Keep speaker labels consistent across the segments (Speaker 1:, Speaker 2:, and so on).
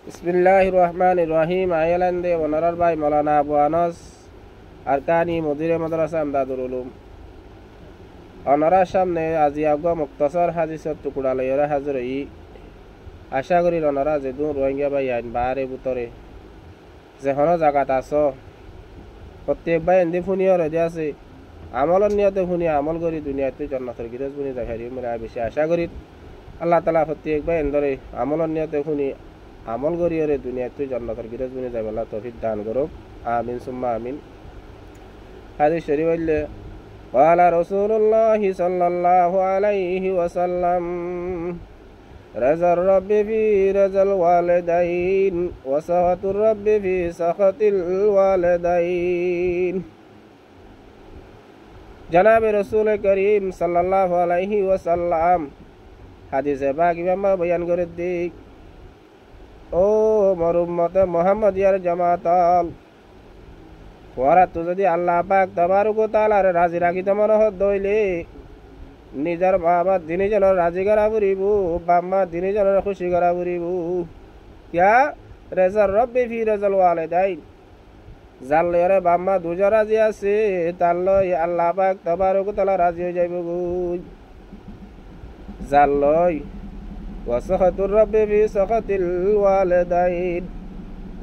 Speaker 1: বিসমিল্লাহির রহমানির রহিম। আয়ালান্দে ওনারার ভাই মৌলানা আবু আনস আরকানি মুদিরে মাদ্রাসা আমদাদুল উলুম ওনারার সামনে আজি আগুয়া মুক্তসর হাদিসের টুকুরা লইরা হাজির হই। আশা করি ওনারা যেদুন রোহিঙ্গা ভাই আইন বাহারে বুতরে যেখানো জায়গাত আস প্রত্যেক ভাই এন্দি ফুনিও রেডি আছে আমলের নিয়তে ফুনি আমল করি দুনিয়াতে জন্নাতের গিরজ বুনি দেখারি মানে বেশি আশা করি আল্লাহ তালা প্রত্যেক ভাই এন্দরে আমলের নিয়তে ফুনি আমল করিয়রে দুনিয়াতে জন্নাতের গিরজ বুনি যাবে আল্লাহ তৌফিক দান করুক। আমিন সুম্মা আমিন। হাদিস শরীফ হইলে قال رسول الله صلى الله عليه وسلم رضا الرب في رضا الوالدين وسخط الرب في سخط الوالدين। জনাব রসুল করিম সাল্লাল্লাহু আলাইহি ওয়াসাল্লাম হাদিসে পাক ইমাম বয়ান করে দিক, ও মোর উম্মতে মুহাম্মদিয়ার জামাতাল, ওরা তো যদি আল্লাহ পাক তাবারক ওয়া তাআলার রাজি রাখিতে মন দইলে নিজের বাবা দিনে যেন রাজি করা ফুরিব, বাম্মা দিনে যেন খুশি করা ফুরিব। কিয়া রেজার রব্বি ফি রেজাল ওয়ালিদাইন, যার লয়রে বাম্মা দুজন রাজি আছে তার লয় আল্লাহ পাক তাবারক ওয়া তাআলা রাজি হয়ে যাইব গো। যার লয় ওয়াসাখাতুর রব্বি ফি সাখাতিল ওয়ালিদাইন,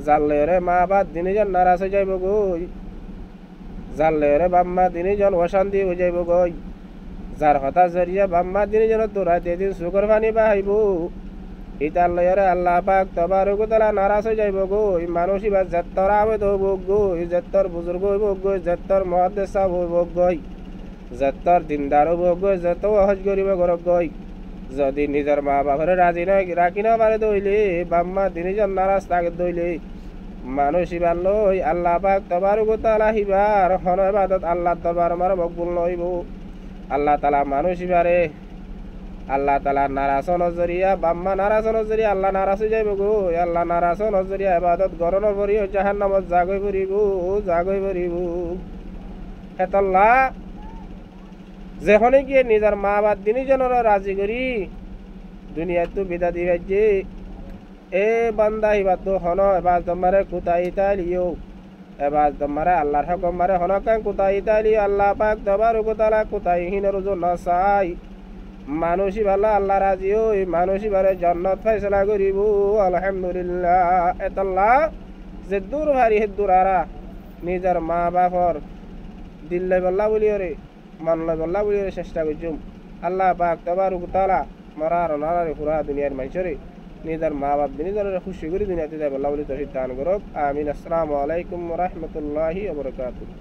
Speaker 1: যার লয়রে মা বাপ দিনে যেন নারাজ হয়ে যাইব গো। যার লয়রে বাম্মা দিনে যেন অশান্তি হয়ে যাইব গো। যার হতা জরিয়া বাম্মা দিনে যেন তোরা দিন সুগর পানি বাহাইব, ইতার লয়রে আল্লাহ পাক তাবারক ওয়া তাআলা নারাজ হয়ে যাইব গো। মানুষ বা যেত্তর আবেদ হইব গো, যেত্তর বুজুর্গ হইব গো, যেত্তর মুহাদ্দিস সাহেব হইব গো, যেত্তর দিনদার হইব গো, যেত হজ করিব গরক গো। যদি নিজের মা বাপরে রাজি নয় রাখি না পারে দইলে বাম্মা দিনে যেন নারাজ থাকে দইলে মানুষ ইবার লই আল্লাহ পাক তাবারক ওয়া তাআলা হিবার হন ইবাদত আল্লাহ দরবার আমার মকবুল নইব। আল্লাহ তাআলা মানুষ ইবারে আল্লাহ তাআলা নারাজ নজরিয়া বাম্মা নারাজ নজরিয়া আল্লাহ নারাজ হয়ে যাইব গো। আল্লাহ নারাজ নজরিয়া ইবাদত গরণ করি জাহান্নামত জাগই পড়িব। হেতাল্লাহ যেখানে গিয়ে নিজের মা বাপ দিনী জনের রাজি করি দুনিয়ায় তো বিদা দিবে যে এ বান্দা এবার তো হন এবার তোমারে কোথায় তালিও, এবার তোমারে আল্লাহর হকম মারে হনকান কোথায় তালিও। আল্লাহ পাক তাবারক ওয়া তাআলা কোথায় হিনের জন্য চাই মানুষই ভালো আল্লাহ রাজি ওই মানুষই বারে জান্নাত ফয়সালা করিব। আলহামদুলিল্লাহ। এতাল্লাহ যে দূর ভারি হে দূরারা নিজের মা বাপর দিল্লাই বল্লা বলিও রে মানলাই বল্লা বলিও চেষ্টা করছুম। আল্লাহ পাক তাবারক ওয়া তাআলা মরার নারারে পুরা দুনিয়ার মানুষরে নিজের মা বাপ নিজের খুশি করে দুনিয়াতে যাই বল্লা বলি তৌফিক দান করুক। আমিন। আসসালামু আলাইকুম ওয়া রাহমাতুল্লাহি ওয়া বারাকাতুহু।